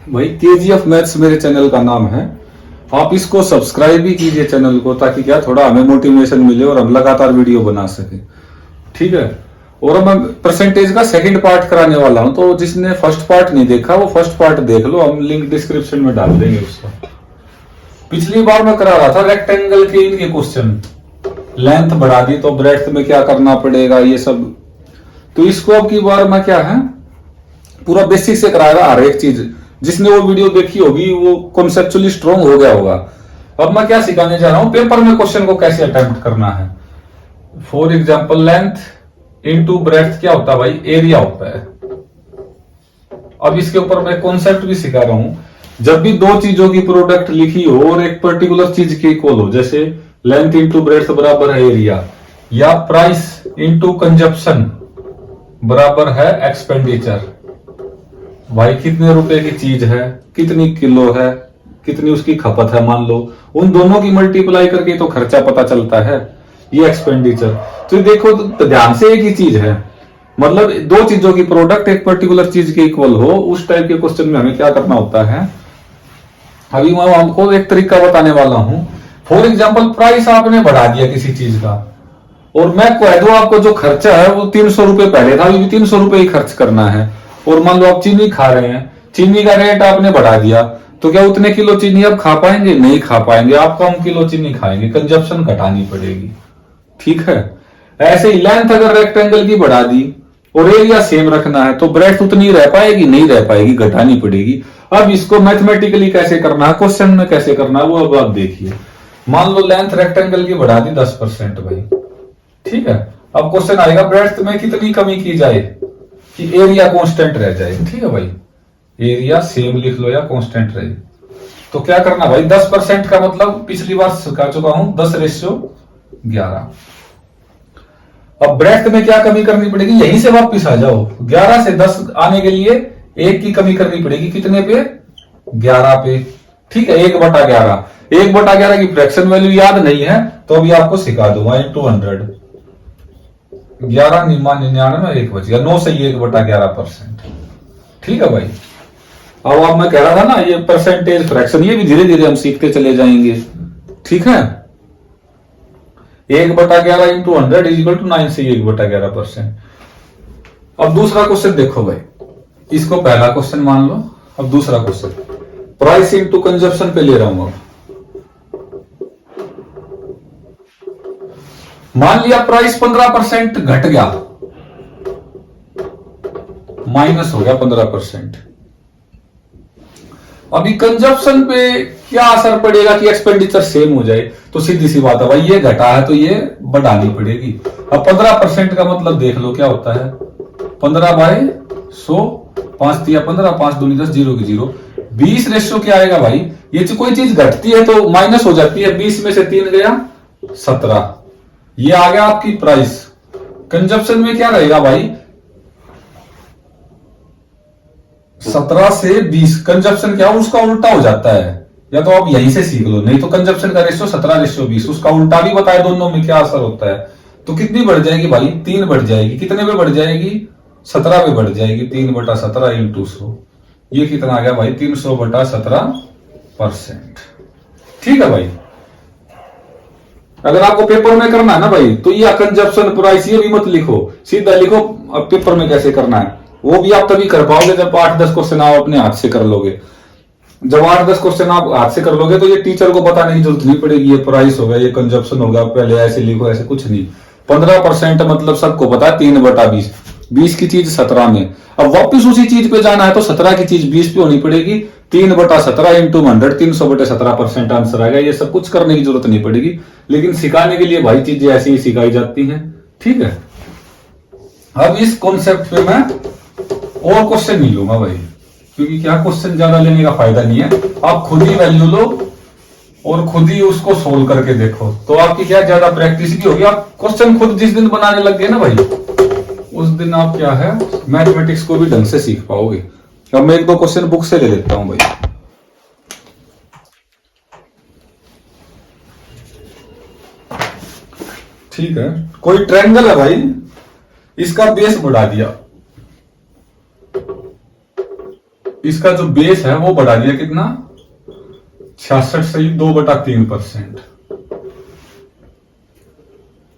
भाई KGF maths मेरे channel का नाम है। आप इसको सब्सक्राइब भी कीजिए चैनल को, ताकि क्या थोड़ा हमें मोटिवेशन मिले और हम लगातार वीडियो बना सके। ठीक है। और अब मैं परसेंटेज का सेकंड पार्ट कराने वाला हूं, तो जिसने फर्स्ट पार्ट नहीं देखा वो फर्स्ट पार्ट देख लो, हम लिंक डिस्क्रिप्शन में डाल देंगे उसका। पिछली बार मैं करा रहा था रेक्टेंगल के इनके क्वेश्चन, लेंथ बढ़ा दी तो ब्रेड्थ में क्या करना पड़ेगा ये सब। तो इसको अब की बार मैं क्या है पूरा बेसिक से कराएगा, हर एक चीज। जिसने वो वीडियो देखी होगी वो कॉन्सेप्चुअली स्ट्रॉन्ग हो गया होगा। अब मैं क्या सिखाने जा रहा हूं, पेपर में क्वेश्चन को कैसे अटेम्प्ट करना है। For example length into breadth क्या होता है भाई, एरिया होता है। अब इसके ऊपर मैं कॉन्सेप्ट भी सिखा रहा हूं। जब भी दो चीजों की प्रोडक्ट लिखी हो और एक पर्टिकुलर चीज के इक्वल हो, जैसे लेंथ इंटू ब्रेड्थ बराबर है एरिया, या प्राइस इंटू कंजप्शन बराबर है एक्सपेंडिचर। भाई कितने रुपए की चीज है, कितनी किलो है, कितनी उसकी खपत है, मान लो उन दोनों की मल्टीप्लाई करके तो खर्चा पता चलता है, ये एक्सपेंडिचर। तो देखो तो ध्यान से एक ही चीज है, मतलब दो चीजों की प्रोडक्ट एक पर्टिकुलर चीज के इक्वल हो, उस टाइप के क्वेश्चन में हमें क्या करना होता है। अभी मैं आपको एक तरीका बताने वाला हूं। फॉर एग्जाम्पल प्राइस आपने बढ़ा दिया किसी चीज का, और मैं कह दूं आपको जो खर्चा है वो 300 रुपए पहले था, अभी भी 300 रुपए ही खर्च करना है। और मान लो आप चीनी खा रहे हैं, चीनी का रेट आपने बढ़ा दिया, तो क्या उतने किलो चीनी आप खा पाएंगे? नहीं खा पाएंगे, आप कम किलो चीनी खाएंगे, कंजप्शन घटानी पड़ेगी। ठीक है। ऐसे ही लेंथ अगर रेक्टेंगल की बढ़ा दी और एरिया सेम रखना है, तो ब्रेड्थ उतनी रह पाएगी? नहीं रह पाएगी, घटानी पड़ेगी। अब इसको मैथमेटिकली कैसे करना है, क्वेश्चन में कैसे करना है, वो अब आप देखिए। मान लो लेंथ रेक्टेंगल की बढ़ा दी 10% भाई, ठीक है। अब क्वेश्चन आएगा ब्रेड्थ में कितनी कमी की जाए कि एरिया कांस्टेंट रह जाए। ठीक है भाई, एरिया सेम लिख लो या कांस्टेंट रहे। तो क्या करना भाई, 10% का मतलब पिछली बार सिखा चुका हूं, 10:11। अब ब्रेड्थ में क्या कमी करनी पड़ेगी, यहीं से वापस आ जाओ। 11 से 10 आने के लिए एक की कमी करनी पड़ेगी, कितने पे? 11 पे। ठीक है, 1/11। 1/11 की फ्रैक्शन वैल्यू याद नहीं है तो अभी आपको सिखा दूंगा। इंटू 100, 11 निमा 99, 1 बच गया, 9 से 1/11%। ठीक है भाई। अब मैं कह रहा था ना, ये परसेंटेज फ्रैक्शन ये भी धीरे धीरे हम सीखते चले जाएंगे। ठीक है। 1/11 इंटू 100 इज इक्वल टू 9 से 1/11%। अब दूसरा क्वेश्चन देखो भाई, इसको पहला क्वेश्चन मान लो। अब दूसरा क्वेश्चन प्राइस इंटू कंजप्शन पे ले रहा हूं। अब मान लिया प्राइस 15% घट गया, माइनस हो गया 15%। अभी कंजप्शन पे क्या असर पड़ेगा कि एक्सपेंडिचर सेम हो जाए? तो सीधी सी बात है भाई, ये घटा है तो ये बढ़ानी पड़ेगी। अब 15% का मतलब देख लो क्या होता है, 15/100, 5 या 15, 5 दूनी 10, 0 की 0। 20 रेशियो क्या आएगा भाई, ये कोई चीज घटती है तो माइनस हो जाती है, 20 में से 3 गया 17। ये आ गया आपकी प्राइस। कंजप्शन में क्या रहेगा भाई, 17 से 20। कंजप्शन क्या उसका उल्टा हो जाता है, या तो आप यहीं से सीख लो, नहीं तो कंजप्शन का रेशियो 17:20, उसका उल्टा भी बताया दोनों में क्या असर होता है। तो कितनी बढ़ जाएगी भाई, 3 बढ़ जाएगी। कितने पे बढ़ जाएगी? 17 पे बढ़ जाएगी। 3/17 इंटू 100, ये कितना आ गया भाई, 300/17%। ठीक है भाई। अगर आपको पेपर में करना है ना भाई, तो ये कंजप्शन प्राइस ये भी मत लिखो, सीधा लिखो अब पेपर में कैसे करना है। वो भी आप तभी कर पाओगे जब 8-10 क्वेश्चन आप अपने हाथ से कर लोगे। जब 8-10 क्वेश्चन आप हाथ से कर लोगे तो ये टीचर को बताने की जरूरत नहीं पड़ेगी, ये प्राइस होगा, ये कंजप्शन होगा, पहले ऐसे लिखो, ऐसे कुछ नहीं। 15% मतलब सबको पता है 3/20, 20 की चीज 17 में। अब वापिस उसी चीज पे जाना है तो 17 की चीज 20 पे होनी पड़ेगी। 3/17 इंटू 100, 300/17% आंसर आएगा। ये सब कुछ करने की जरूरत नहीं पड़ेगी, लेकिन सिखाने के लिए भाई चीजें ऐसी ही सिखाई जाती हैं। ठीक है। अब इस कॉन्सेप्ट पे मैं और क्वेश्चन नहीं लूंगा भाई, क्योंकि क्या क्वेश्चन ज्यादा लेने का फायदा नहीं है। आप खुद ही वैल्यू लो और खुद ही उसको सोल्व करके देखो, तो आपकी क्या ज्यादा प्रैक्टिस भी होगी। आप क्वेश्चन खुद जिस दिन बनाने लग गए ना भाई, उस दिन आप क्या है मैथमेटिक्स को भी ढंग से सीख पाओगे। अब मैं 1-2 क्वेश्चन बुक से ले लेता हूं भाई। ठीक है, कोई ट्रायंगल है भाई, इसका बेस बढ़ा दिया, इसका जो बेस है वो बढ़ा दिया कितना, 66 से 2/3%।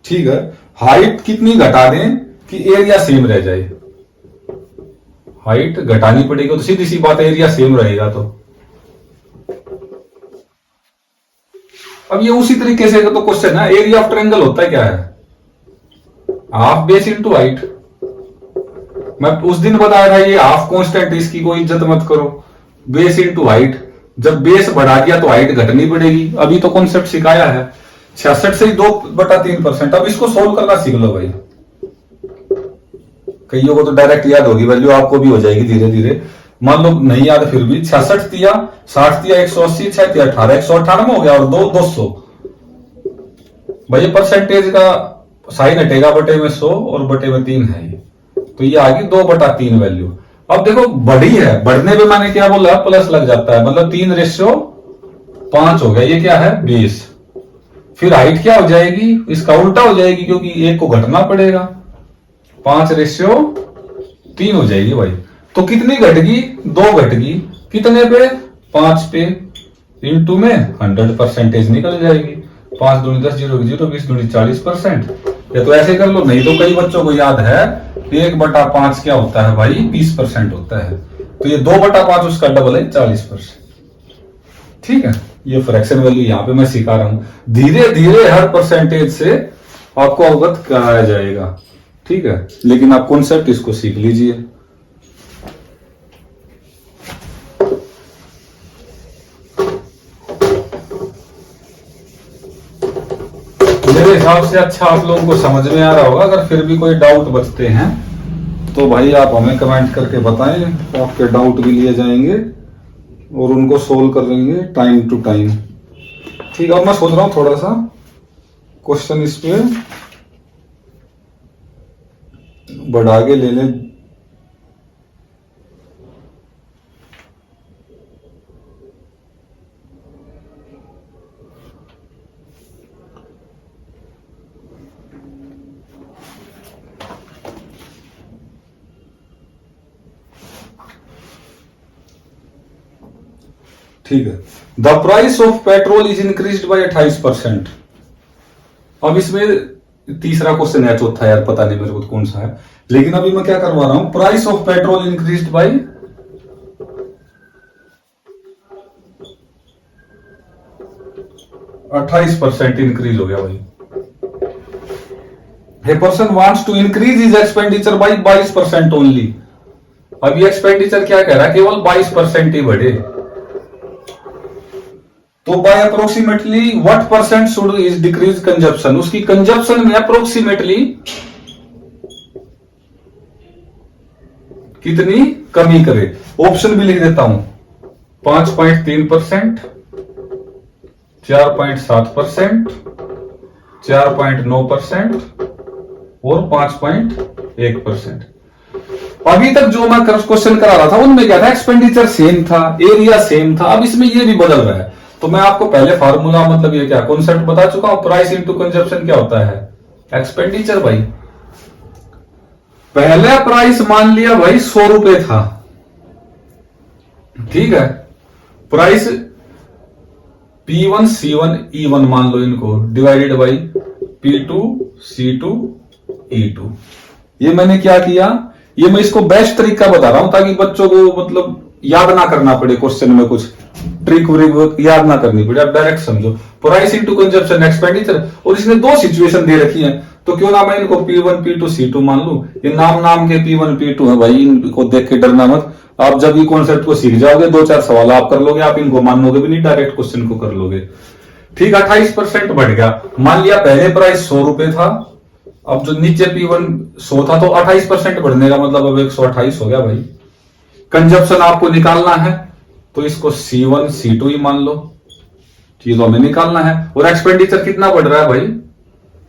ठीक है, हाइट कितनी घटा दें कि एरिया सेम रह जाए। हाइट घटानी पड़ेगी तो सीधी सी बात है, एरिया सेम रहेगा। तो अब ये उसी तरीके से तो क्वेश्चन है, एरिया ऑफ ट्रायंगल होता है क्या है, हाफ बेस इंटू हाइट। मैं उस दिन बताया था ये हाफ कांस्टेंट, इसकी कोई इज्जत मत करो। बेस इंटू हाइट, जब बेस बढ़ा दिया तो हाइट घटनी पड़ेगी। अभी तो कॉन्सेप्ट सिखाया है, 66 से 2/3%। अब इसको सोल्व करना सीख लो भाई। कईयों को तो डायरेक्ट याद होगी वैल्यू, आपको भी हो जाएगी धीरे धीरे। मान लो नहीं याद फिर भी, 66 दिया, 60 दिया, 180, 6 दिया 18, 198 में हो गया, और 200। भाई परसेंटेज का साइन हटेगा, बटे में 100 और बटे में 3 है ये, तो ये आ गई 2/3 वैल्यू। अब देखो बढ़ी है, बढ़ने पे मैंने क्या बोला, प्लस लग जाता है, मतलब 3:5 हो गया। ये क्या है, बेस। फिर हाइट क्या हो जाएगी, इसका उल्टा हो जाएगी, क्योंकि एक को घटना पड़ेगा, 5:3 हो जाएगी भाई। तो कितनी घटेगी, 2 घटेगी। कितने पे, 5 पे। इंटू में 100% निकल जाएगी। 5 दूनी 10, 0 0, 20 दूनी 40%। या तो ऐसे कर लो, नहीं तो कई बच्चों को याद है 1/5 क्या होता है भाई, 20% होता है। तो ये 2/5 उसका डबल है, 40%। ठीक है, ये फ्रैक्शन वैल्यू यहां पे मैं सिखा रहा हूं। धीरे धीरे हर परसेंटेज से आपको अवगत कराया जाएगा। ठीक है, लेकिन आप कॉन्सेप्ट इसको सीख लीजिए। मेरे हिसाब से अच्छा आप लोगों को समझ में आ रहा होगा। अगर फिर भी कोई डाउट बचते हैं तो भाई आप हमें कमेंट करके बताएं, तो आपके डाउट भी लिए जाएंगे और उनको सोल्व कर लेंगे टाइम टू टाइम। ठीक है, अब मैं सोच रहा हूं थोड़ा सा क्वेश्चन इस पे बढ़ा के ले लें। ठीक है, the price of petrol is increased by 28%। अब इसमें तीसरा क्वेश्चन है, चौथा यार पता नहीं मेरे को कौन सा है, लेकिन अभी मैं क्या करवा रहा हूं, price of petrol increased by 28% increase हो गया भाई। A person wants to increase his expenditure by 22% only. अब ये एक्सपेंडिचर क्या कह रहा है, केवल 22% ही बढ़े। तो by approximately what percent should is decrease consumption, उसकी कंजप्शन में अप्रोक्सीमेटली कितनी कमी करे। ऑप्शन भी लिख देता हूं, 5.3%, 4.7%, 4.9% और 5.1%। अभी तक जो मैं क्वेश्चन करा रहा था उनमें क्या था, एक्सपेंडिचर सेम था, एरिया सेम था। अब इसमें ये भी बदल रहा है। तो मैं आपको पहले फार्मूला, मतलब ये क्या कॉन्सेप्ट बता चुका हूं, प्राइस इंटू कंजप्शन क्या होता है, एक्सपेंडिचर भाई। पहले प्राइस मान लिया भाई 100 रुपए था, ठीक है। प्राइस P1 C1 E1 मान लो इनको, divided by P2 C2 E2। ये मैंने क्या किया, ये मैं इसको बेस्ट तरीका बता रहा हूं ताकि बच्चों को मतलब याद ना करना पड़े, क्वेश्चन में कुछ ट्रिक व्रिक याद ना करनी पड़े। आप डायरेक्ट समझो, प्राइस इंटू कंजप्शन एक्सपेंडिचर, और इसने 2 सिचुएशन दे रखी है, तो क्यों ना मैं इनको P1 P2 C2 मान लू। ये नाम के P1 P2 है भाई, इनको देख के डरना मत। आप जब ये कॉन्सेप्ट को सीख जाओगे 2-4 सवाल आप कर लोगे, आप इनको मानोगे भी नहीं, डायरेक्ट क्वेश्चन को कर लोगे। ठीक, 28% बढ़ गया। मान लिया पहले प्राइस 100 रुपए था, अब जो नीचे P1 100 था, तो 28% बढ़ने का मतलब अब 128 हो गया भाई। कंजप्शन आपको निकालना है तो इसको C1 C2 ही मान लो, ये तो हमें निकालना है। और एक्सपेंडिचर कितना बढ़ रहा है भाई,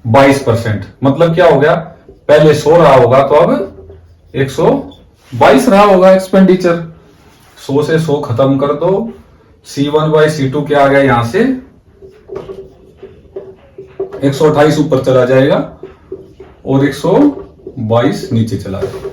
22%। मतलब क्या हो गया, पहले 100 रहा होगा तो अब 122 रहा होगा एक्सपेंडिचर। 100 से 100 खत्म कर दो, C1 बाई C2 क्या आ गया, यहां से 128 ऊपर चला जाएगा और 122 नीचे चला जाएगा।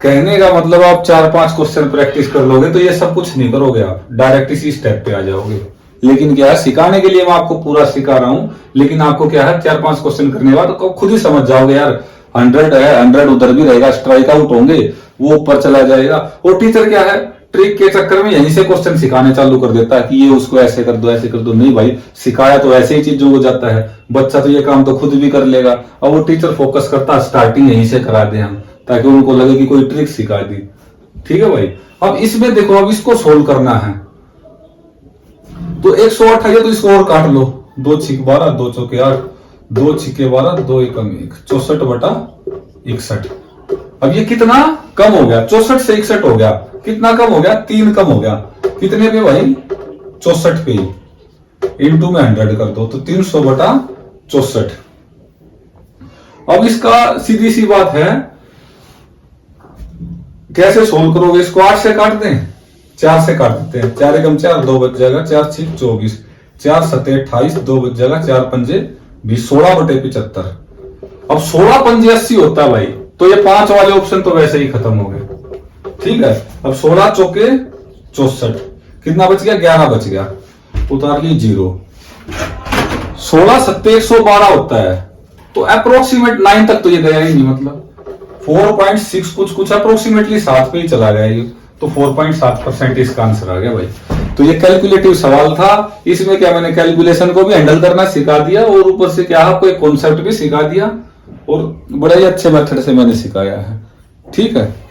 कहने का मतलब आप 4-5 क्वेश्चन प्रैक्टिस कर लोगे तो ये सब कुछ नहीं करोगे, आप डायरेक्ट इसी स्टेप पे आ जाओगे। लेकिन क्या है, सिखाने के लिए मैं आपको पूरा सिखा रहा हूं, लेकिन आपको क्या है 4-5 क्वेश्चन करने के बाद तो खुद ही समझ जाओगे यार 100 है, 100 उधर भी रहेगा, स्ट्राइक आउट होंगे, वो ऊपर चला जाएगा। और टीचर क्या है, ट्रिक के चक्कर में यहीं से क्वेश्चन सिखाने चालू कर देता है कि ये उसको ऐसे कर दो, ऐसे कर दो। नहीं भाई, सिखाया तो ऐसे ही चीजों को जाता है, बच्चा तो ये काम तो खुद भी कर लेगा। और वो टीचर फोकस करता है स्टार्टिंग यहीं से करा दे हम, ताकि उनको लगे कि कोई ट्रिक सिखा दी। ठीक है भाई। अब इसमें देखो, अब इसको सोल्व करना है तो 108 है तो इसको और काट लो, 2 छिक 12, 2 चौके 8, 2 छिके 12, 2 एकम 1, 64/61। अब ये कितना कम हो गया, 64 से 61 हो गया, कितना कम हो गया, 3 कम हो गया। कितने पे भाई, 64 पे ही। इंटू में 100 कर दो तो 300/64। अब इसका सीधी सी बात है, कैसे सोल्व करोगे इसको, 8 से काट दें, 4 से काट देते हैं, 4 एकम 4, 2 बच जाएगा, 4 छिक 24, 4 सत्ते 28, 2 बच जाएगा, 4 पंजे 20, 16/75। अब 16 पंजे 80 होता है भाई, तो ये 5 वाले ऑप्शन तो वैसे ही खत्म हो गए। ठीक है। अब 16 चौके 64, कितना बच गया, 11 बच गया, उतार ली 0। 16 सत्ते 112 होता है, तो अप्रोक्सीमेट 9 तक तो ये गया ही नहीं, मतलब 4.6 कुछ अप्रोक्सीमेटली 7 पे ही चला गया ये, तो 4.7% इसका आंसर आ गया भाई। तो ये कैलकुलेटिव सवाल था, इसमें क्या मैंने कैलकुलेशन को भी हैंडल करना सिखा दिया और ऊपर से क्या आपको एक कॉन्सेप्ट भी सिखा दिया, और बड़े ही अच्छे मेथड से मैंने सिखाया है। ठीक है।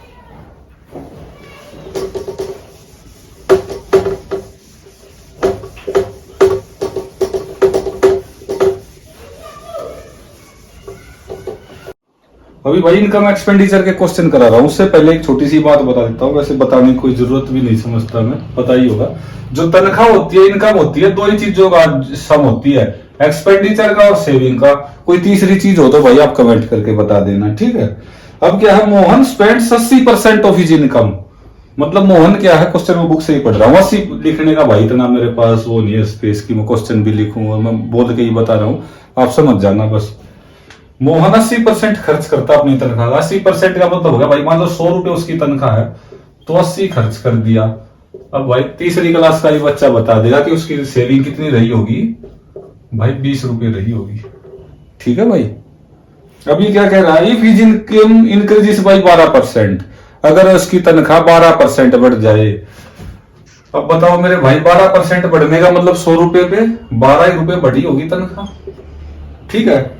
अभी भाई इनकम एक्सपेंडिचर के क्वेश्चन करा रहा हूं, उससे पहले एक छोटी सी बात बता देता हूं, वैसे बताने की कोई जरूरत भी नहीं समझता मैं, पता ही होगा। जो तनख्वाह होती है, इनकम होती है, 2 ही चीजों का सम होती है, एक्सपेंडिचर का और सेविंग का। कोई तीसरी चीज हो तो भाई आप कमेंट करके बता देना। ठीक है। अब क्या है, Mohan spends 80% of his income. मतलब मोहन क्या है, क्वेश्चन में बुक से ही पढ़ रहा हूँ, 80 लिखने का भाई इतना मेरे पास वो नहीं है स्पेस की मैं क्वेश्चन भी लिखूंगा, मैं बोल के ही बता रहा हूँ, आप समझ जाना बस। मोहन 80% खर्च करता अपनी तनख्वाह का। 80% का मतलब हो गया भाई, मान लो 100 रुपए उसकी तनख्वाह है तो 80 खर्च कर दिया। अब भाई तीसरी क्लास का ही बच्चा बता देगा कि उसकी सेविंग कितनी रही होगी, भाई 20 रुपए रही होगी। ठीक है भाई। अभी क्या कह रहा है, if his income increases by 12%, अगर उसकी तनख्वाह 12% बढ़ जाए। अब बताओ मेरे भाई, 12% बढ़ने का मतलब 100 रुपए पे 12 रुपए बढ़ी होगी तनख्वाह। ठीक है।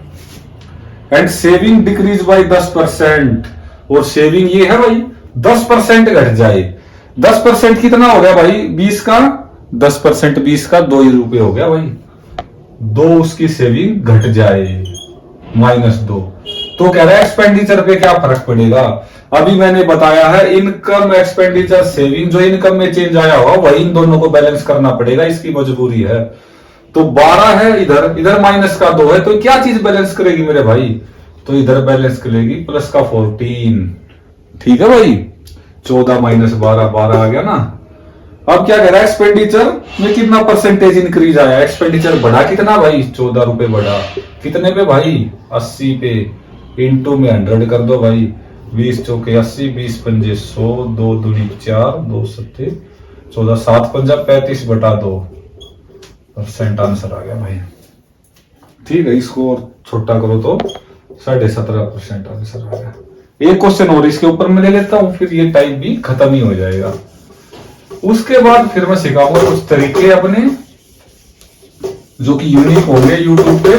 एंड सेविंग डिक्रीज बाई 10%, और सेविंग ये है भाई 10% घट जाए। 10% कितना हो गया भाई, 20 का 10%, 20 का 2 ही रुपए हो गया भाई, 2 उसकी सेविंग घट जाए, -2। तो कह रहा है एक्सपेंडिचर पे क्या फर्क पड़ेगा। अभी मैंने बताया है इनकम एक्सपेंडिचर सेविंग, जो इनकम में चेंज आया होगा वही इन दोनों को बैलेंस करना पड़ेगा, इसकी मजबूरी है। तो 12 है, इधर इधर -2 है, तो क्या चीज बैलेंस करेगी मेरे भाई, तो इधर बैलेंस करेगी प्लस का 14। ठीक है भाई। 14 - 12, 12 आ गया ना। अब क्या कह रहा है, एक्सपेंडिचर में कितना परसेंटेज इंक्रीज आया, एक्सपेंडिचर बढ़ा कितना भाई, 14 रुपए बढ़ा। कितने पे भाई, 80 पे। इंटू में 100 कर दो भाई, 20 चौके 80, 20 पंजे 100, 2 दूनी 4, 2 सत्ते 14, 7 पंजा 35/2% आंसर आ गया भाई। ठीक है। इसको और छोटा करो तो 17.5% आंसर आ गया। एक क्वेश्चन और इसके ऊपर मैं ले लेता हूं, फिर ये टाइप भी खत्म ही हो जाएगा। उसके बाद फिर मैं सिखाऊंगा कुछ तरीके अपने जो कि यूनिक होंगे यूट्यूब पे।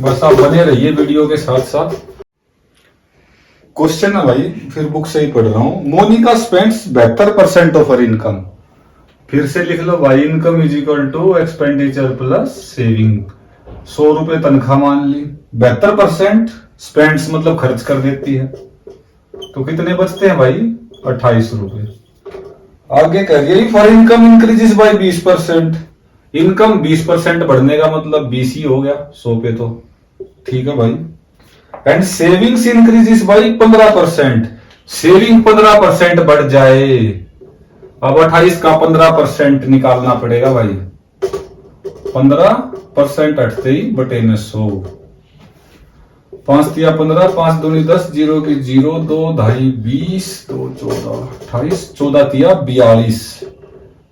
बस आप बने रहिए वीडियो के साथ साथ। क्वेश्चन है भाई, फिर बुक से ही पढ़ रहा हूं। Monica spends 72% of her income. फिर से लिख लो भाई, income is equal to expenditure plus saving. 100 रुपए तनख्वाह मान ली, 72% स्पेंड्स मतलब खर्च कर देती है, तो कितने बचते हैं भाई, 28 रुपए। आगे कह रही है for income increases by 20%, income 20% बढ़ने का मतलब 20 ही हो गया 100 पे तो। ठीक है भाई। And savings increases by 15%, saving 15% बढ़ जाए। अब 28 का 15% निकालना पड़ेगा भाई, 15% हटते ही बटे में 100। 5 तिया 15, 5 दूनी 10, 0 की 0, 2 ढाई 20, 2 14 28, 14 तिया 42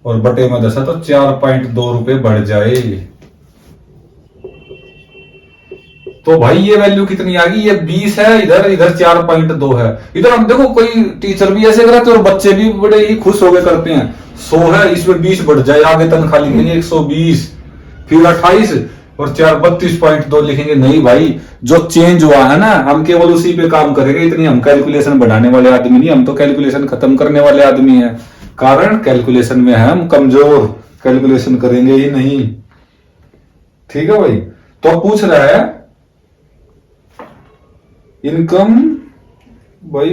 और बटे में 10 है तो 4.2 रुपए बढ़ जाए। तो भाई ये वैल्यू कितनी आ गई? ये 20 है, इधर इधर 4.2 है। इधर हम देखो कोई टीचर भी ऐसे कराते और बच्चे भी बड़े ही खुश हो गए करते हैं। 100 है, इसमें 20 बढ़ जाए, आगे तनख्वाह लिखेंगे 120, फिर 28 और 4 32.2 लिखेंगे। नहीं भाई, जो चेंज हुआ है ना, हम केवल उसी पे काम करेंगे। इतनी हम कैलकुलेशन बढ़ाने वाले आदमी नहीं, हम तो कैलकुलेशन खत्म करने वाले आदमी हैं। कारण कैलकुलेशन में है हम कमजोर, कैलकुलेशन करेंगे ही नहीं। ठीक है भाई। तो पूछ रहा है इनकम, भाई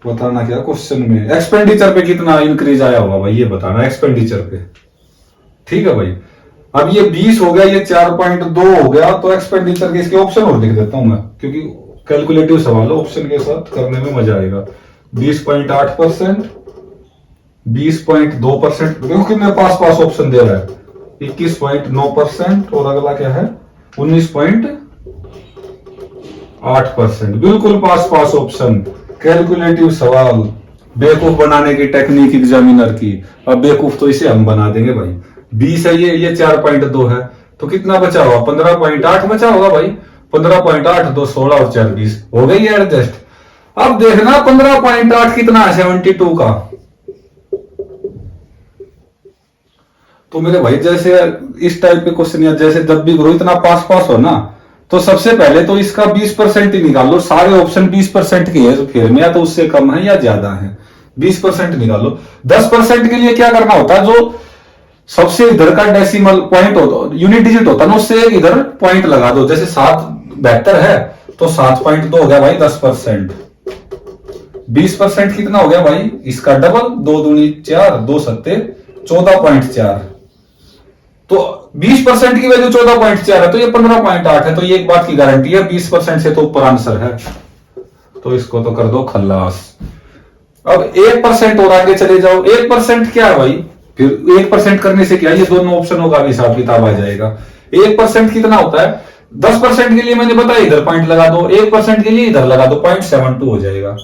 बताना क्या क्वेश्चन में, एक्सपेंडिचर पे कितना इंक्रीज आया होगा भाई, ये बताना एक्सपेंडिचर पे। ठीक है भाई। अब ये 20 हो गया, ये 4.2 हो गया, तो एक्सपेंडिचर के इसके ऑप्शन और लिख देता हूं मैं, क्योंकि कैलकुलेटिव सवाल है, ऑप्शन के साथ करने में मजा आएगा। 20.8%, 20.2%, देखो कितने पास पास ऑप्शन दे रहा है। 21.9% और अगला क्या है 19.8%, बिल्कुल पास पास ऑप्शन। कैलकुलेटिव सवाल, बेवकूफ बनाने की टेक्निक एग्जामिनर की। अब बेवकूफ तो इसे हम बना देंगे भाई। 20 है, ये 4.2 है, तो कितना बचा होगा? 15.8 बचा होगा भाई। 15.8, 2 16 और 4 20 हो गई एडजस्ट। अब देखना 15.8 कितना है 72 का। तो मेरे भाई जैसे इस टाइप के क्वेश्चन या जैसे जब भी करो इतना पास पास हो ना, तो सबसे पहले तो इसका 20% ही निकाल लो। सारे ऑप्शन 20% के है, तो फिर में या तो उससे कम है या ज्यादा है। 20% निकालो। 10% के लिए क्या करना होता है? जो सबसे इधर का डेसिमल पॉइंट होता, यूनिट डिजिट होता है ना, उससे एक इधर पॉइंट लगा दो। जैसे 772 है तो 7.2 हो गया भाई 10%। 20% कितना हो गया भाई? इसका डबल, 2 दूनी 4, 2 सत्ते 14.4। तो 20% की वैल्यू 14.4 है, तो ये 15.8 है। तो ये एक बात की गारंटी है 20% से तो ऊपर आंसर है। तो इसको तो कर दो खल्लास। अब 1% और आगे चले जाओ। 1% क्या है भाई? फिर 1% करने से क्या, ये दोनों ऑप्शनों का भी हिसाब किताब आ जाएगा। 1% कितना होता है? 10% के लिए मैंने बताया इधर पॉइंट लगा दो, 1% के लिए इधर लगा दो, 0.72 हो जाएगा।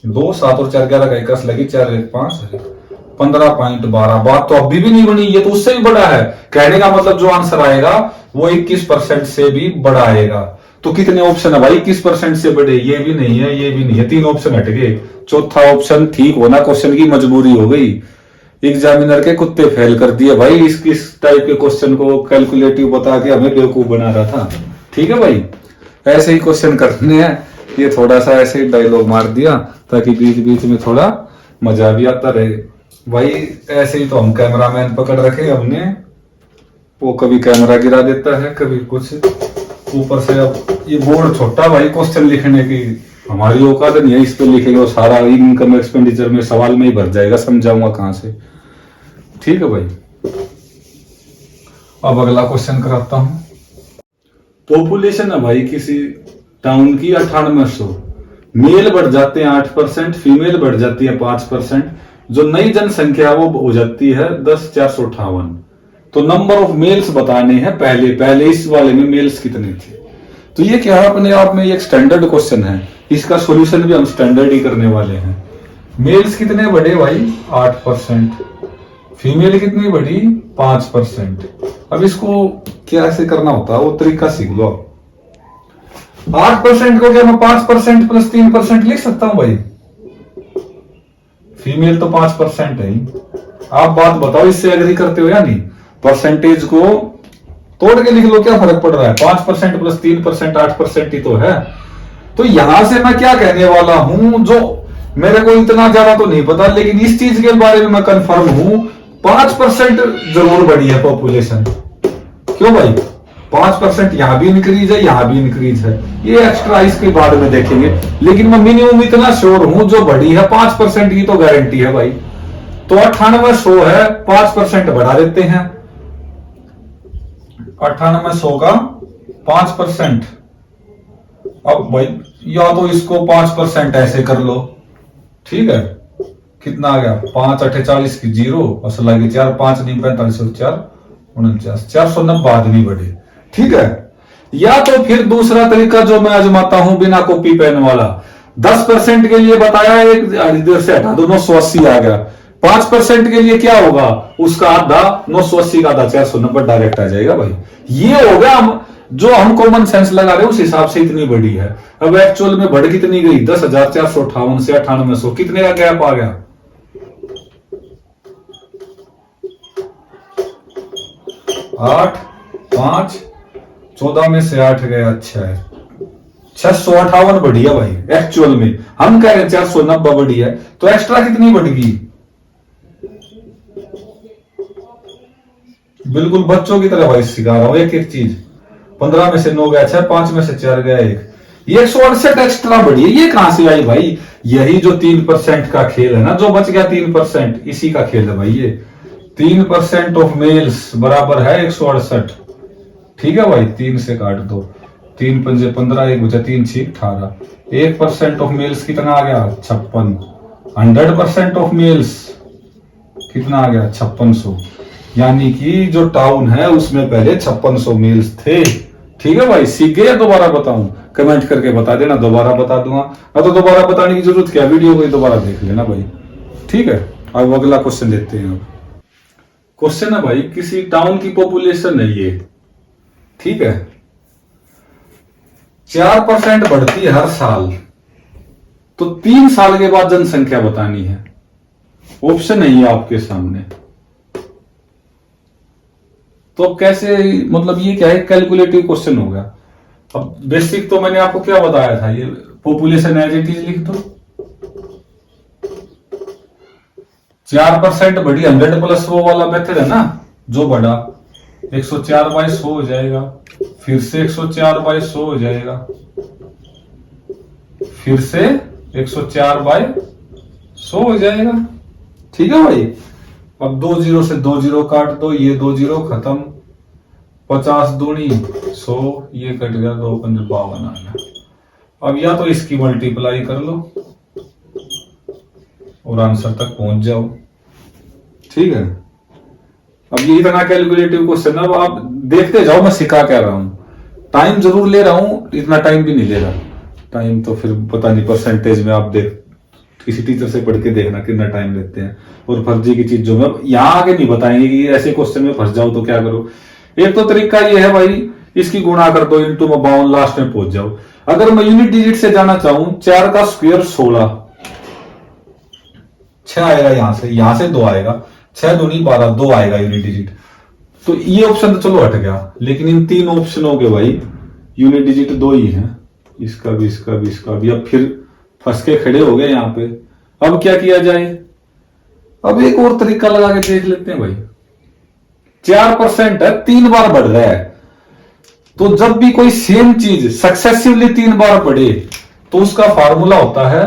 2 7 और 4 11 का 21 लगी, 4 1 5 15.12। बात तो अभी भी नहीं बनी, ये तो उससे भी बड़ा है। कहने का मतलब जो आंसर आएगा वो 21% से भी बड़ा आएगा। तो कितने ऑप्शन है भाई 21% से बड़े? ये भी नहीं है, ये भी नहीं है, 3 ऑप्शन हट गए। चौथा ऑप्शन ठीक होना क्वेश्चन की मजबूरी हो गई। एग्जामिनर के कुत्ते फेल कर दिए भाई। इस टाइप के क्वेश्चन को कैलकुलेटिव बता के हमें बेवकूफ बना रहा था। ठीक है भाई, ऐसे ही क्वेश्चन करने हैं। ये थोड़ा सा ऐसे ही डायलॉग मार दिया ताकि बीच बीच में थोड़ा मजा भी आता रहे भाई। ऐसे ही तो हम कैमरामैन पकड़ रखे हमने, वो कभी कैमरा गिरा देता है, कभी कुछ ऊपर से। अब ये बोर्ड छोटा भाई, क्वेश्चन लिखने की हमारी औकात नहीं है, इस पे लिखेगा सारा इनकम एक्सपेंडिचर में सवाल में ही भर जाएगा, समझाऊंगा कहां से। ठीक है भाई। अब अगला क्वेश्चन कराता हूं। पॉपुलेशन है भाई किसी टाउन की 9800, मेल बढ़ जाते हैं 8%, फीमेल बढ़ जाती है 5%, जो नई जनसंख्या वो हो जाती है 10,458। तो नंबर ऑफ मेल्स बताने हैं पहले इस वाले में मेल्स कितने थे। तो ये क्या है, अपने आप में एक स्टैंडर्ड क्वेश्चन है, इसका सॉल्यूशन भी हम स्टैंडर्ड ही करने वाले हैं। मेल्स कितने बढ़े भाई? 8%, फीमेल कितनी बढ़ी? 5%। अब इसको क्या ऐसे करना होता है वो तरीका सीख लो। 8% को क्या मैं 5% प्लस 3% लिख सकता हूं भाई? फीमेल तो 5% है ही। आप बात बताओ, इससे एग्री करते हो या नहीं? परसेंटेज को तोड़ के लिख लो, क्या फर्क पड़ रहा है? 5% प्लस 3% 8% ही तो है। तो यहां से मैं क्या कहने वाला हूं, जो मेरे को इतना ज्यादा तो नहीं पता, लेकिन इस चीज के बारे में मैं कंफर्म हूं, 5% जरूर बढ़ी है पॉपुलेशन। क्यों भाई? 5% यहां भी इंक्रीज है, यहां भी इंक्रीज है। ये एक्स्ट्रा इसके बाद में देखेंगे, लेकिन मैं मिनिमम इतना श्योर हूं जो बढ़ी है 5% की तो गारंटी है भाई। तो 9800 है, 5% बढ़ा देते हैं। 9800 का 5%। अब भाई या तो इसको 5% ऐसे कर लो, ठीक है? कितना आ गया? 5 8 40 की 0, असल लगी 4 5 नहीं 45 4 49, 490 आदमी बढ़े। ठीक है, या तो फिर दूसरा तरीका जो मैं आजमाता हूं बिना कॉपी पेन वाला, 10% के लिए बताया, एक इधर से हटा दो, 980 आ गया। 5% के लिए क्या होगा, उसका आधा 980 का आधा 490 डायरेक्ट आ जाएगा भाई। ये हो गया हम जो हम कॉमन सेंस लगा रहे हैं उस हिसाब से इतनी बड़ी है। अब एक्चुअल में बढ़ कितनी गई, 10,458 से 9800, कितने का गैप आ गया, 8, 5, 14 में से 8 गया, अच्छा है 658 बढ़ी है भाई। एक्चुअल में हम कह रहे हैं 490 बढ़ी है, तो एक्स्ट्रा कितनी बढ़ गई, बिल्कुल बच्चों की तरह भाई सिखा रहा हूं एक एक चीज। 15 में से 9 गया 6, 5 में से 4 गया 1, ये 168 एक्स्ट्रा बढ़ी है। ये कहां से आई भाई, यही जो 3% का खेल है ना, जो बच गया 3%, इसी का खेल है भाई ये। 3% ऑफ मेल्स बराबर है 168, ठीक है भाई, 3 से काट दो, 3 पंजे 15, 1 बचा 3 6 18, 1% ऑफ मेल्स कितना आ गया, 56। 100% ऑफ मेल्स कितना आ गया, 5600। यानी कि जो टाउन है उसमें पहले 5600 मेल्स थे। ठीक है भाई, सीख गए या दोबारा बताऊं, कमेंट करके बता देना, दोबारा बता दूंगा। तो दोबारा बताने की जरूरत क्या, वीडियो को दोबारा देख लेना भाई। ठीक है, अब अगला क्वेश्चन देखते हैं। क्वेश्चन है भाई, किसी टाउन की पॉपुलेशन है ये, ठीक है, 4% बढ़ती है हर साल, तो 3 साल के बाद जनसंख्या बतानी है। ऑप्शन है ये आपके सामने। तो कैसे, मतलब ये क्या है, कैलकुलेटिव क्वेश्चन होगा। अब बेसिक तो मैंने आपको क्या बताया था, ये पॉपुलेशन एज इट इज लिख दो। 4% बढ़ी, 100 प्लस वो वाला मेथड है ना, जो बढ़ा 104/100 हो जाएगा, फिर से 104/100 हो जाएगा, फिर से 104/100 हो जाएगा। ठीक है भाई, अब 2 0 से 2 0 काट दो, ये 2 0 खत्म, 50 दूनी 100, ये कट गया, 2 5 52 आ गया। अब या तो इसकी मल्टीप्लाई कर लो और आंसर तक पहुंच जाओ। ठीक है, अब ये इतना कैलकुलेटिव क्वेश्चन, अब आप देखते जाओ मैं सिखा क्या रहा हूं। टाइम जरूर ले रहा हूं, इतना टाइम भी नहीं ले रहा। टाइम तो फिर पता नहीं परसेंटेज में आप देख, किसी टीचर से पढ़ के देखना कितना टाइम लेते हैं। और फर्जी की चीज जो मैं यहां आगे नहीं बताएंगे कि ऐसे क्वेश्चन में फंस जाओ तो क्या करो। एक तो तरीका ये है भाई, इसकी गुणा कर दो, इंटू में 52, लास्ट में पहुंच जाओ। अगर मैं यूनिट डिजिट से जाना चाहूं, 4 का स्क्वायर 16, 6 आएगा, यहां से 2 आएगा, 6 दूनी 12, 2 आएगा यूनिट डिजिट। तो ये ऑप्शन तो चलो हट गया, लेकिन इन 3 ऑप्शनों के भाई यूनिट डिजिट 2 ही है, इसका भी, इसका भी, इसका भी। अब फिर फंस के खड़े हो गए यहां पे। अब क्या किया जाए, अब एक और तरीका लगा के देख लेते हैं भाई। 4% है, 3 बार बढ़ रहा है, तो जब भी कोई सेम चीज सक्सेसिवली 3 बार बढ़े तो उसका फार्मूला होता है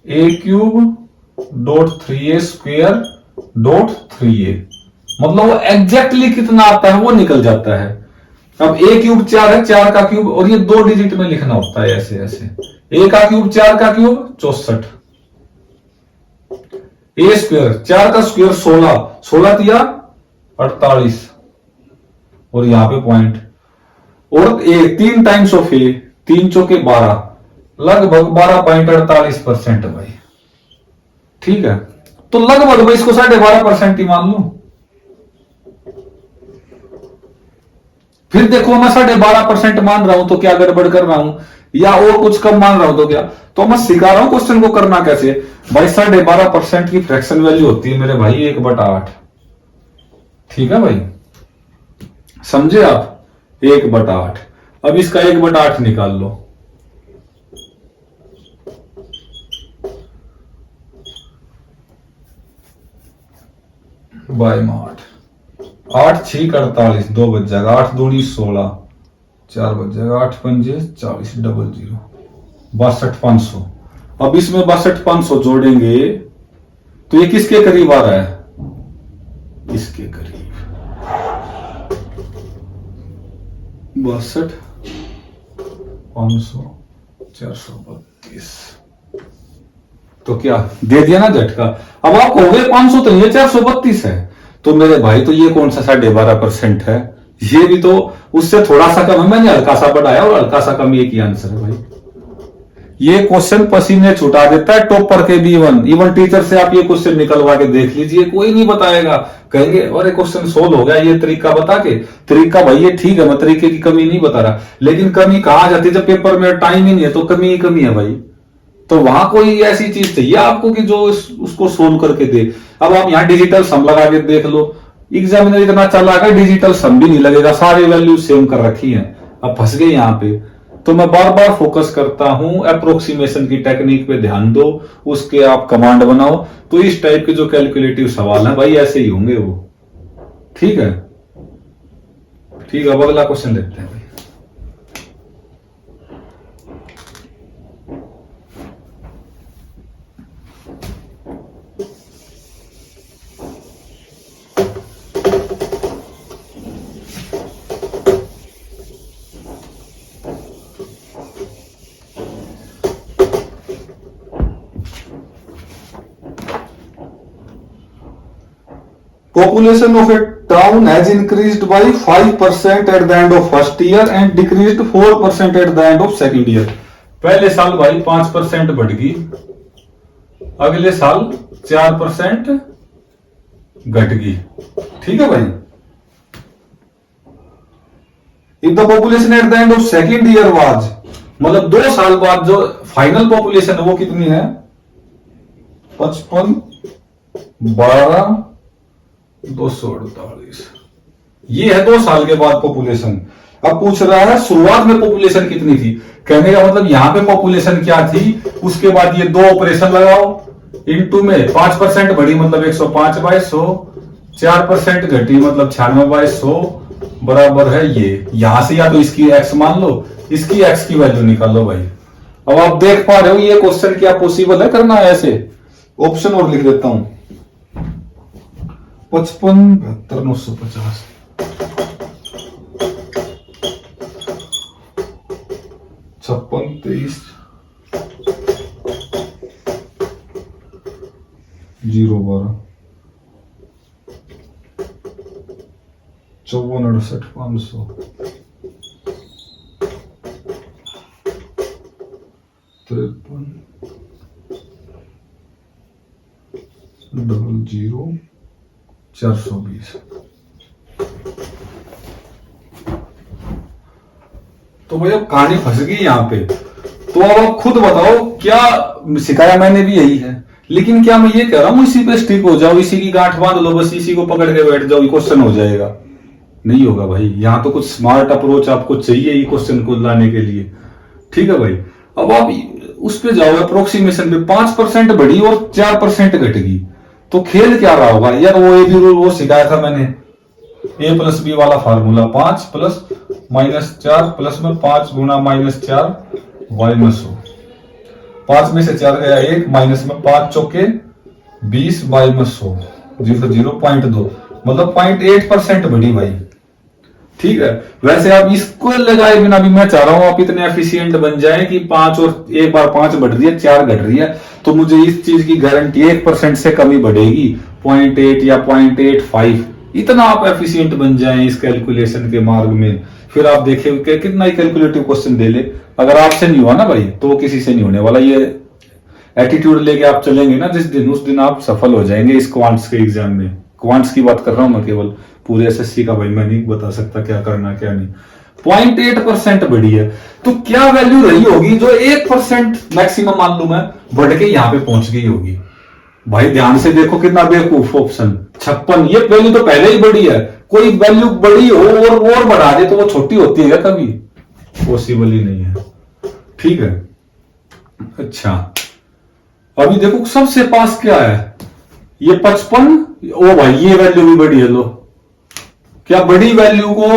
a³.3a² मतलब वो एग्जैक्टली कितना आता है वो निकल जाता है। अब a³ 4 है, 4 का क्यूब, और ये 2 डिजिट में लिखना होता है ऐसे ऐसे, a का क्यूब 4 का क्यूब 64, a², 4 का स्क्वायर 16, 16 दिया 48, और यहां पे पॉइंट, और 3 टाइम्स ऑफ ए, 3 चौके 12, लगभग 12.48% भाई। ठीक है, तो लगभग मैं इसको 12.5% ही मान लू। फिर देखो मैं 12.5% मान रहा हूं तो क्या गड़बड़ कर रहा हूं, या और कुछ कम मान रहा हूं तो क्या, तो मैं सिखा रहा हूं क्वेश्चन को करना कैसे भाई। 12.5% की फ्रैक्शन वैल्यू होती है मेरे भाई 1/8। ठीक है भाई, समझे आप, 1/8। अब इसका 1/8 निकाल लो, बाय 8 6 48, 2 बच जाएगा, 8 दूनी 16, 4 बच जाएगा, 8 पंजे 40, 00, 62,500। अब इसमें 62,500 जोड़ेंगे तो ये किसके करीब आ रहा है, इसके करीब, 62,500 432। तो क्या दे दिया ना झटका। अब आप हो गए 500 तो ये 432 है, तो मेरे भाई तो ये कौन सा 12.5% है, ये भी तो उससे थोड़ा सा कम है, मैंने हल्का सा बढ़ाया और हल्का सा कम, एक ही आंसर है भाई। ये क्वेश्चन पसीने छुटा देता है टॉपर के भी। इवन टीचर से आप ये क्वेश्चन निकलवा के देख लीजिए, कोई नहीं बताएगा, कहेंगे अरे क्वेश्चन सोल्व हो गया, ये तरीका बता के। तरीका भाई ये ठीक है, मैं तरीके की कमी नहीं बता रहा, लेकिन कमी कहाँ जाती है जब पेपर में टाइम ही नहीं है, तो कमी ही कमी है भाई। तो वहां कोई ऐसी चीज चाहिए आपको कि जो उसको सोल्व करके दे। अब आप यहाँ डिजिटल सम लगा के देख लो, एग्जामिनर इतना चालाक है, डिजिटल सम भी नहीं लगेगा, सारी वैल्यू सेम कर रखी है। अब फंस गए यहाँ पे। तो मैं बार बार फोकस करता हूं अप्रोक्सीमेशन की टेक्निक पे ध्यान दो, उसके आप कमांड बनाओ। तो इस टाइप के जो कैलकुलेटिव सवाल हैं भाई ऐसे ही होंगे वो। ठीक है, ठीक है, अब अगला क्वेश्चन देखते हैं। Population of a town has increased by 5% at the end of first year and decreased 4% at the end of second year. पहले साल भाई 5% बढ़ गई, अगले साल 4% घट गई। ठीक है भाई। If the population at the end of second year was, मतलब 2 साल बाद जो फाइनल पॉपुलेशन है वो कितनी है? 55, 12, 248। ये है 2 साल के बाद पॉपुलेशन। अब पूछ रहा है शुरुआत में पॉपुलेशन कितनी थी। कहने का मतलब यहां पे पॉपुलेशन क्या थी, उसके बाद ये 2 ऑपरेशन लगाओ, इनटू में 5% बढ़ी मतलब 105/100, 4% घटी मतलब 96/100 बराबर है ये। यहां से या तो इसकी एक्स मान लो, इसकी एक्स की वैल्यू निकाल लो भाई। अब आप देख पा रहे हो ये क्वेश्चन क्या पॉसिबल है करना ऐसे। ऑप्शन और लिख देता हूं, 55, 72, 950, 56, 23, 012, 54, 68, 500, 53, 00, 420। तो भाई अब कहानी फंस गई यहाँ पे। तो अब आप खुद बताओ, क्या सिखाया मैंने भी यही है, लेकिन क्या मैं ये कह रहा हूं इसी पे स्टिक हो जाओ, इसी की गांठ बांध लो, बस इसी को पकड़ के बैठ जाओ, क्वेश्चन हो जाएगा? नहीं होगा भाई। यहाँ तो कुछ स्मार्ट अप्रोच आपको चाहिए ही क्वेश्चन को लाने के लिए। ठीक है भाई। अब आप उस पे जाओ अप्रोक्सीमेशन पे, 5% बढ़ी और 4% घट गई, तो खेल क्या रहा होगा यार? वो ए बी रूल वो सिखाया था मैंने, a प्लस बी वाला फार्मूला, 5 प्लस माइनस 4 प्लस में 5 गुना -4 -100, 5 में से 4 गया 1, माइनस में 5 चौके 20 -100, 0.2 मतलब 0.8% बढ़ी भाई। ठीक है। वैसे आप इसको लगाए बिना भी मैं चाह रहा हूं आप इतने एफिशिएंट बन जाए कि 5 और एक बार 5 बढ़ रही है, 4 घट रही है, तो मुझे इस चीज की गारंटी 1% से कमी बढ़ेगी, 0.8 या 0.85, इतना आप एफिशिएंट बन जाएं इस कैलकुलेशन के मार्ग में। फिर आप देखें कि कितना ही कैलकुलेटिव क्वेश्चन दे ले, अगर आपसे नहीं हुआ ना भाई तो वो किसी से नहीं होने वाला। ये एटीट्यूड लेके आप चलेंगे ना जिस दिन, उस दिन आप सफल हो जाएंगे इस क्वांट्स के एग्जाम में। क्वांट्स की बात कर रहा हूं मैं केवल, पूरे एसएससी का भाई मैं नहीं बता सकता क्या करना क्या नहीं। 0.8% बढ़ी है, तो क्या वैल्यू रही होगी जो 1% मैक्सिमम मान लू मैं बढ़ के यहां पे पहुंच गई होगी। भाई ध्यान से देखो कितना बेवकूफ ऑप्शन, 56, ये वैल्यू तो पहले ही बढ़ी है। कोई वैल्यू बड़ी हो और बढ़ा दे तो वो छोटी होती है कभी? पॉसिबल ही नहीं है। ठीक है। अच्छा अभी देखो सबसे पास क्या है, ये 55, ओ भाई ये वैल्यू भी बड़ी है। लो, क्या बड़ी वैल्यू को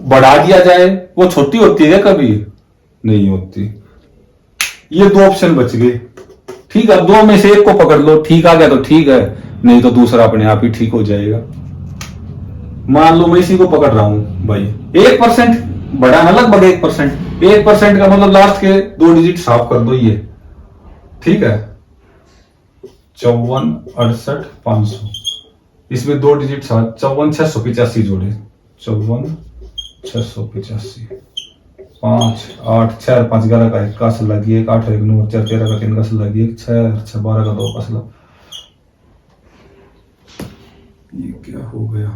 बढ़ा दिया जाए वो छोटी होती है कभी? नहीं होती। ये 2 ऑप्शन बच गए। ठीक है, 2 में से एक को पकड़ लो, ठीक आ गया तो ठीक है, नहीं तो दूसरा अपने आप ही ठीक हो जाएगा। मान लो मैं इसी को पकड़ रहा हूं भाई, 1% बढ़ा ना, लगभग 1%। 1% का मतलब लास्ट के 2 डिजिट साफ कर दो ये। ठीक है, 54, 68, 500, इसमें 2 डिजिट साथ 54, 685 जोड़े, 54, 685, 5 8 6 5 11 का 1 का असल लगी, 1 8 1 9 4 13 का 3 का असल लगी, 1 6 6 12 का 2 का असल। ये क्या हो गया?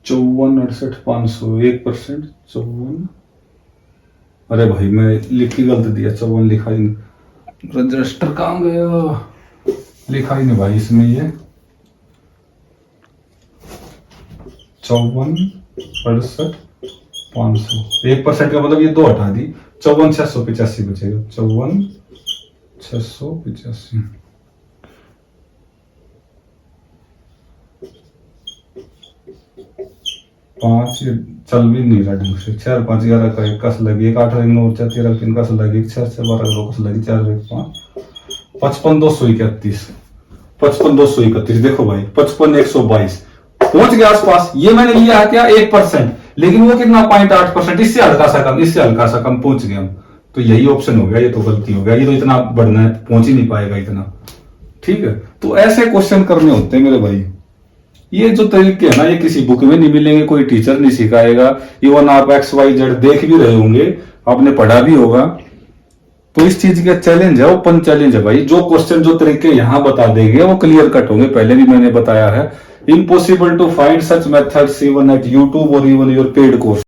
54 68 500 1%, 54। अरे भाई मैं लिख ही गलत दिया, 54 लिखा ही नहीं। रजिस्टर कहाँ गया? लिखा ही नहीं भाई इसमें ये। 54 68 500, 1% का मतलब ये 2 हटा दी, 54 685 बचेगा। 54 685, 5 चल भी नहीं रहा ढंग से। 6 5 11 का 1 कस लगी, 1 8 1 9 4 13 का 3 कस लगी, 6 6 12 का 2 कस लगी, 4 1 5 55 231, 55 231। देखो भाई 55 122 पहुंच गया आसपास। ये मैंने लिया है क्या 1%, लेकिन वो कितना 0.8%, इससे हल्का सा कम, इससे हल्का सा कम पहुंच गया हम। तो यही ऑप्शन हो गया, ये तो गलती हो गया, ये तो इतना बढ़ना है, पहुंच ही नहीं पाएगा इतना। ठीक है, तो ऐसे क्वेश्चन करने होते हैं मेरे भाई। ये जो तरीके है ना, ये किसी बुक में नहीं मिलेंगे, कोई टीचर नहीं सिखाएगा। इवन आप XYZ देख भी रहे होंगे, आपने पढ़ा भी होगा। तो इस चीज का चैलेंज है, ओपन चैलेंज है भाई। जो क्वेश्चन जो तरीके यहां बता देंगे वो क्लियर कट होंगे, पहले भी मैंने बताया है। Impossible to find such methods even at YouTube और इवन योर पेड कोर्स।